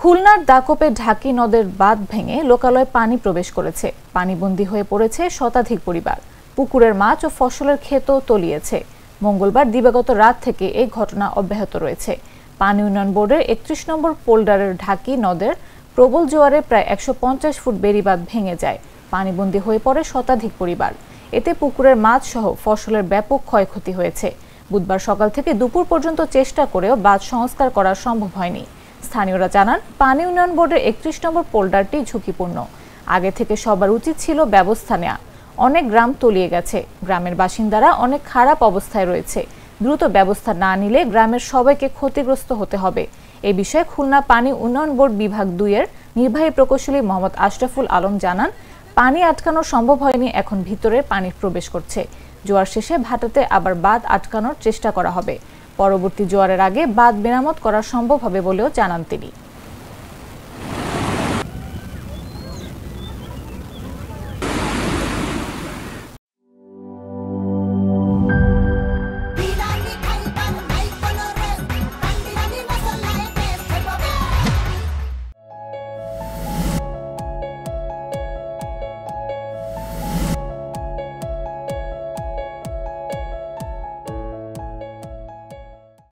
খুলনার দাকোপে ঢাকি নদের বাঁধ ভেঙে লোকালয়ে পানি প্রবেশ করেছে। পানিবন্দী হয়ে পড়েছে শতাধিক পরিবার। পুকুরের মাছ ও ফসলের ক্ষেতও তলিয়েছে। মঙ্গলবার দিবাগত রাত থেকে এই ঘটনা অব্যাহত রয়েছে। পানি উন্নয়ন বোর্ডের ৩১ নম্বর পোল্ডারের ঢাকি নদের প্রবল জোয়ারে প্রায় ১৫০ ফুট বেড়িবাঁধ ভেঙে যায়। পানিবন্দী হয়ে পড়ে শতাধিক পরিবার। এতে পুকুরের মাছ সহ ফসলের ব্যাপক ক্ষয়ক্ষতি হয়েছে। বুধবার সকাল থেকে দুপুর পর্যন্ত চেষ্টা করেও বাঁধ সংস্কার করা সম্ভব হয়নি। স্থানীয়রা জানান, পানি উন্নয়ন বোর্ডের ৩১ নম্বর পোল্ডারটি ঝুঁকিপূর্ণ। আগে থেকে সবার উচিত ছিল ব্যবস্থা নেওয়া। অনেক গ্রাম তলিয়ে গেছে। গ্রামের বাসিন্দারা অনেক খারাপ অবস্থায় রয়েছে। দ্রুত ব্যবস্থা না নিলে গ্রামের সবাইকে ক্ষতিগ্রস্ত হতে হবে। এ বিষয়ে খুলনা পানি উন্নয়ন বোর্ড বিভাগ ২-এর নির্বাহী প্রকৌশলী মোহাম্মদ আশরাফুল আলম জানান, পানি আটকানো সম্ভব হয়নি, এখন ভিতরে পানি প্রবেশ করছে। জোয়ার শেষে ভাটাতে আবার বাঁধ আটকানোর চেষ্টা করা হবে। পরবর্তী জোয়ারের আগে বাঁধ মেরামত করা সম্ভব হবে বলেও জানান তিনি।